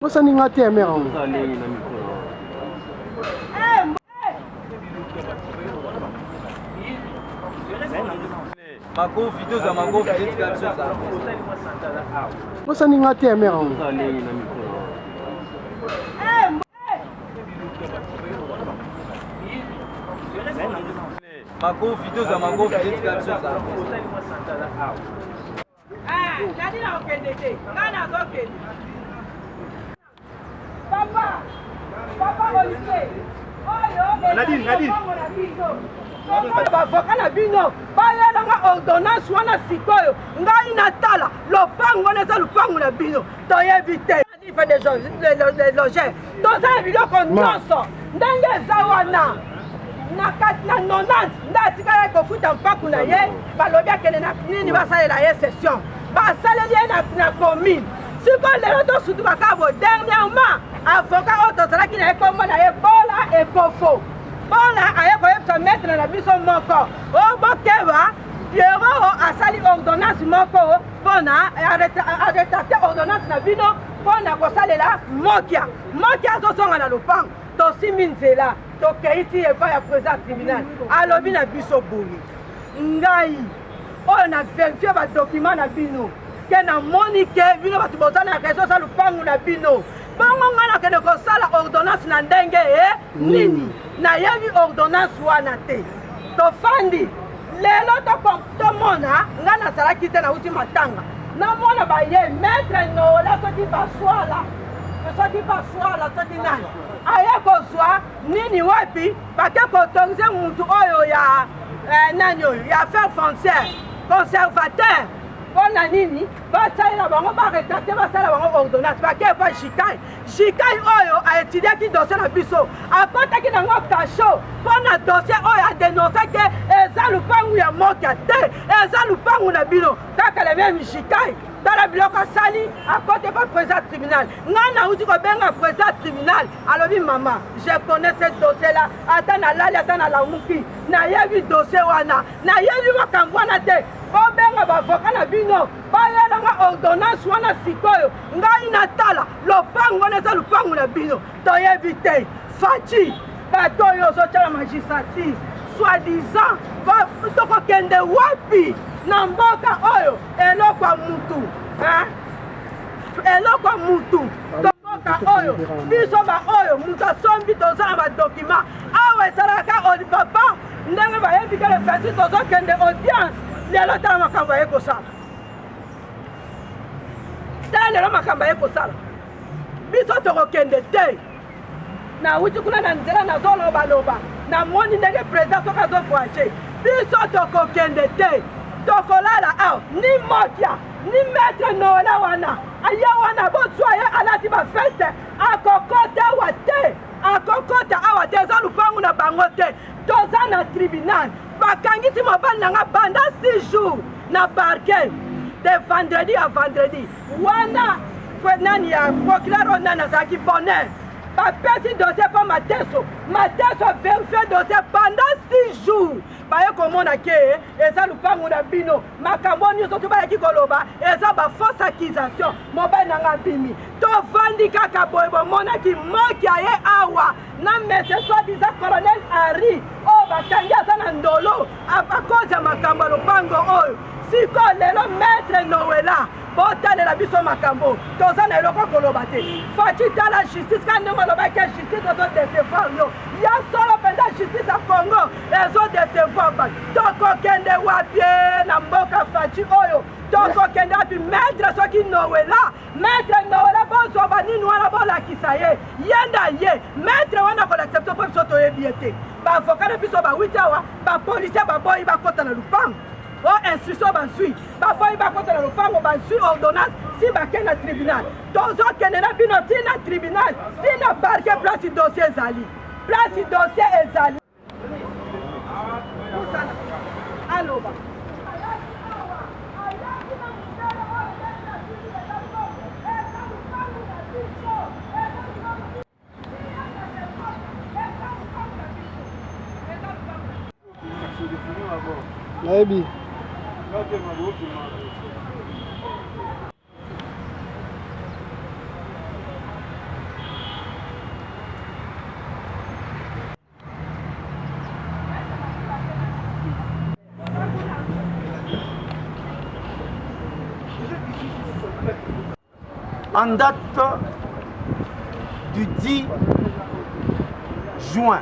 Você nem até mesmo. Você nem até mesmo. Papa Olivier. Nadine. Bavoka na bino bayelanga ordonnance wana sikoyo ngai natala lopango neza lopango na bino toyebi te les logés tozala biloko nyonso ndenge eza wana na 90 nde atikala kofuta mpaku na ye balobi akende na nini basalela ye session basaleli ye na commune sikoyo lelo tosutuka kabo dernièrement avocat oyo tozalaki na ye kombo na ye bola ekofo bola aye koyebisa maître na biso moko oyo bokeba Pierrot asali ordonnance moko mpona aretracte ordonnance na bino mpona kosalela mokia azozonga na lopango tosimi nzela tokei ti epai ya président tribunal alobi na biso boye ngai oyo na verifie badokima na bino ke namoni ke bino bato boza na réseau sa lopango na bino bongo ngai nakende kosala ordonnance na ndenge nini nayebi ordonnance wana te tofandi lelo tomona ngai nazalaki te nauti matanga namona baye maître nola soki baswala soki nani aye kozwa nini wapi bake kotongize mutu oyo ya nani oyo ya affaire foncière conservateur mpona nini basalela bango baretracte basala bango ordonnance bake epa shikai oyo aétudiaki dossier na biso akotaki nango kasho mpona dossier oyo adenonsaki eza lupangu ya mokia te eza lupangu na bino kaka le meme shikai tala biloko asali akote pa président tribunal ngai nauti kobenga président tribunal alobi mama je connais ce dossier là ata nalali ata nalamuki nayebi dossier wana nayebi makambo wana te obenga bavoka na bino bayelanga ordonnance wana sikoyo ngai natala lopango wana eza lopango na bino toyebi te faci bato oyo ozotala magistrature soi-disant tokokende wapi na mboka oyo eloko ya mutu mboka oyo biso baoyo mutu asombi tozala badokima awa ezalaka papa ndenge bayebi ke lefesi tozokende audience lelo tala makambo aye kosala tala lelo makambo aye kosala biso tokokende te nawuti kuna na nzela nazolobaloba namoni ndenge président soki azovoyage biso tokokende te tokolala awa ni mokia ni maître nola wana aya wana bozwa ye alati bafeste akokota awa te eza lupangu na bango te toza na tribunal bakangisi mobali nanga banda 6 jours na parquet de vendredi à vendredi wana nani ya procureur oyo nani azalaki bonheur bapesi dossier mpo mateso verifie dossier pendant 6 jours baye komona ke eza lupangu na bino makambo nyonso to bayaki koloba eza bafausse accusation mobali nanga bimi tovandi kaka boye bomonaki moki aye awa na mese soi-disant colonel Henri oyo bakangi aza na ndolo akozi ya makambo ya lopango oyo sikoyo lelo maître Noela botalela biso makambo toza na eloko koloba te faci tala justice ka ndenge olobaki justice ezodecevoir yo ya solo mpenza justice ya congo ezodecevoir bato tokokende wapi na mboka faci oyo tokokende wapi maître soki Noela bozwa banini wana bolakisa ye yenda ye maître wana kolaccepte mpo biso toyebi ye te baavoka na biso bawiti awa bapolisier baboyi bakota na lupango o instruction bazwi baboyi bakota na lopango bazwi ordonnance si bakende na tribunal tozokende na bino ntina tribunal ntina parke place dossier ezali aloba Nayebi en date du 10 juin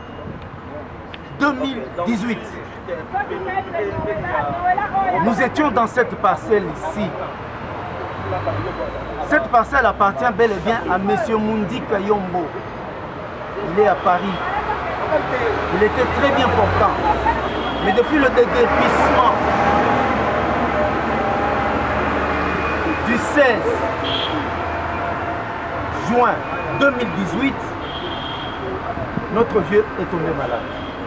2018. Nous étions dans cette parcelle ici. Cette parcelle appartient bel et bien à M. Mundi Kayombo. Il est à Paris. Il était très bien portant. Mais depuis le déguerpissement du 16 juin 2018, notre vieux est tombé malade.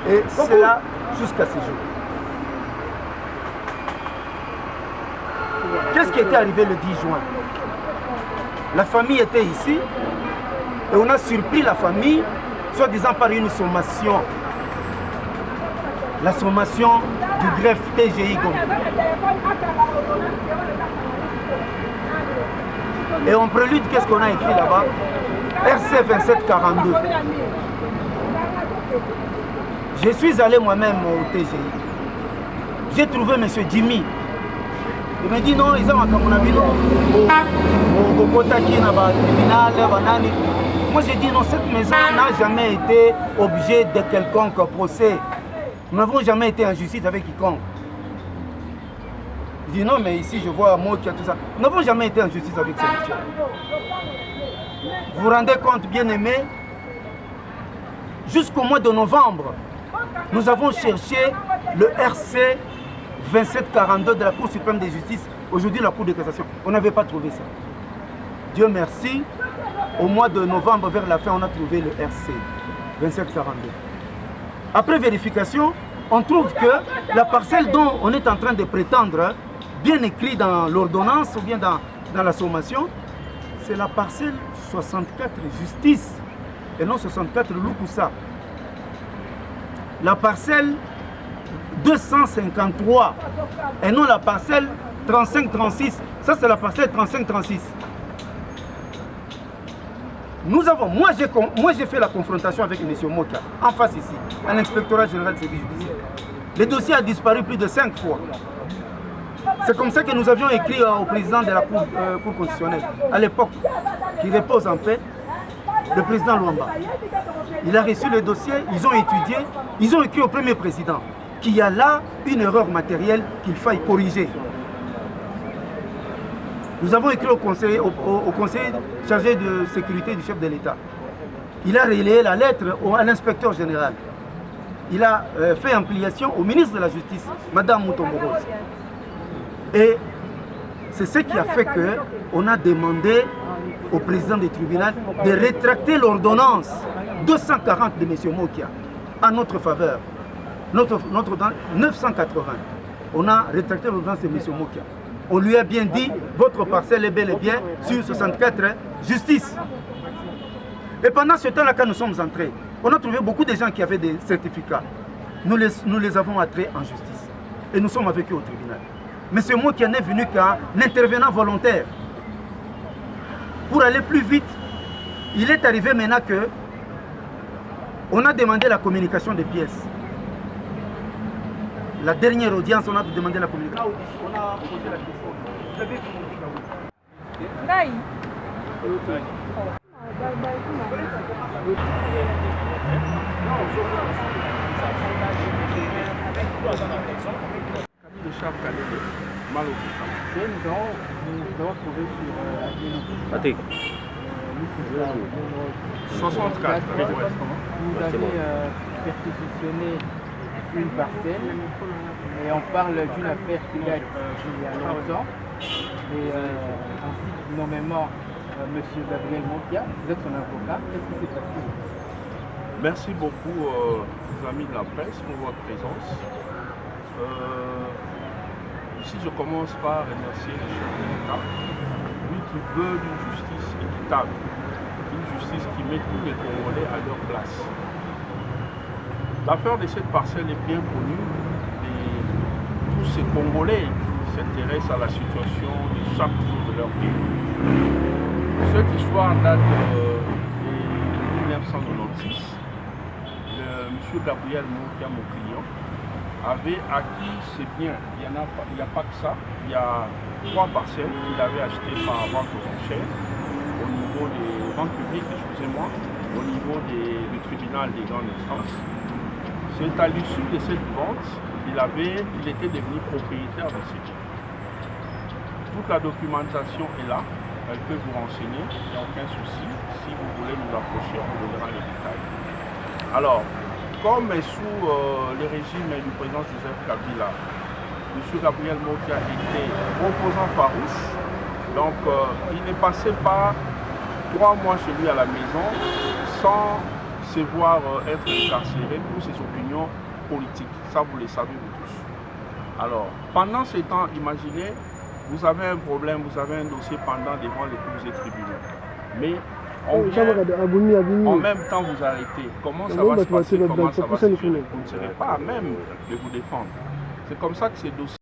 Et cela jusqu'à ce jour. Qu'est-ce qui était arrivé le 10 juin? La famille était ici et on a surpris la famille, soi-disant par une sommation. La sommation du greffe TGI Gombe. Et en prélude, qu'est-ce qu'on a écrit là-bas? RC 2742. Je suis allé moi-même au TGI. J'ai trouvé M. Jimmy. Il me dit non, ils ont un camonabino au Kotaki, tribunal, banani. Moi j'ai dit non, cette maison n'a jamais été objet de quelconque procès. Nous n'avons jamais été en justice avec quiconque. Il dit non, mais ici je vois moi qui a tout ça. Nous n'avons jamais été en justice avec cette chose. Vous vous rendez compte, bien aimé, jusqu'au mois de novembre, nous avons cherché le RC 2742 de la Cour suprême de justice, aujourd'hui la Cour de cassation. On n'avait pas trouvé ça. Dieu merci, au mois de novembre, vers la fin, on a trouvé le RC 2742. Après vérification, on trouve que la parcelle dont on est en train de prétendre, bien écrit dans l'ordonnance ou bien dans la sommation, c'est la parcelle 64 justice et non 64 Lukusa. La parcelle 253 et non la parcelle 35-36. Ça c'est la parcelle 35-36. Nous avons, moi j'ai fait la confrontation avec M. Moka, en face ici, à l'inspectorat général de service judiciaire. Le dossier a disparu plus de 5 fois. C'est comme ça que nous avions écrit au président de la Cour constitutionnelle, à l'époque, qui repose en paix, le président Luamba. Il a reçu le dossier, ils ont étudié, ils ont écrit au premier président qu'il y a là une erreur matérielle qu'il faille corriger. Nous avons écrit au conseil chargé de sécurité du chef de l'État. Il a relayé la lettre à l'inspecteur général. Il a fait ampliation au ministre de la Justice, Mme Moutomboros. Et c'est ce qui a fait qu'on a demandé au président du tribunal de rétracter l'ordonnance 240 de M. Mokia en notre faveur. Notre 980. On a rétracté l'ordonnance de M. Mokia. On lui a bien dit, votre parcelle est bel et bien sur 64 justice. Et pendant ce temps-là, quand nous sommes entrés, on a trouvé beaucoup de gens qui avaient des certificats. Nous les avons attraits en justice. Et nous sommes avec eux au tribunal. Mais c'est moi qui en est venu qu'un intervenant volontaire. Pour aller plus vite, il est arrivé maintenant que on a demandé la communication des pièces. La dernière audience, on a demandé la communication. On a posé la question. Vous avez Naï. De Charles Kalele, nous avons trouvé sur 64. Vous avez perquisitionné une parcelle et on parle d'une affaire qui date il y a longtemps. Et ainsi que nommément M. Gabriel Mokia, vous êtes son avocat. Qu'est-ce qui s'est passé? Merci beaucoup, amis de la presse, pour votre présence. Ici, je commence par remercier le chef de l'État, lui qui veut une justice équitable, une justice qui met tous les Congolais à leur place. L'affaire de cette parcelle est bien connue et tous ces Congolais qui s'intéressent à la situation de chaque jour de leur pays. Cette histoire date de 1996. M. Gabriel Mokia, mon client, avait acquis ses biens. Il n'y a pas que ça. Il y a 3 parcelles qu'il avait achetées par vente aux enchères au niveau des ventes publiques, excusez-moi, au niveau du tribunal des grandes instances. C'est à l'issue de cette vente qu'il était devenu propriétaire de ces biens. Toute la documentation est là, elle peut vous renseigner, il n'y a aucun souci. Si vous voulez nous approcher, on vous donnera les détails. Alors, comme sous le régime du président Joseph Kabila, M. Gabriel Mokia était opposant farouche, donc il ne passait pas 3 mois chez lui à la maison sans se voir être incarcéré pour ses opinions politiques. Ça, vous le savez vous tous. Alors, pendant ce temps, imaginez, vous avez un problème, vous avez un dossier pendant devant les cours et tribunaux. Mais on vient en même temps vous arrêter. Comment ça va se passer? Comment ça va se gérer? Vous ne serez pas à même de vous défendre. C'est comme ça que ces dossiers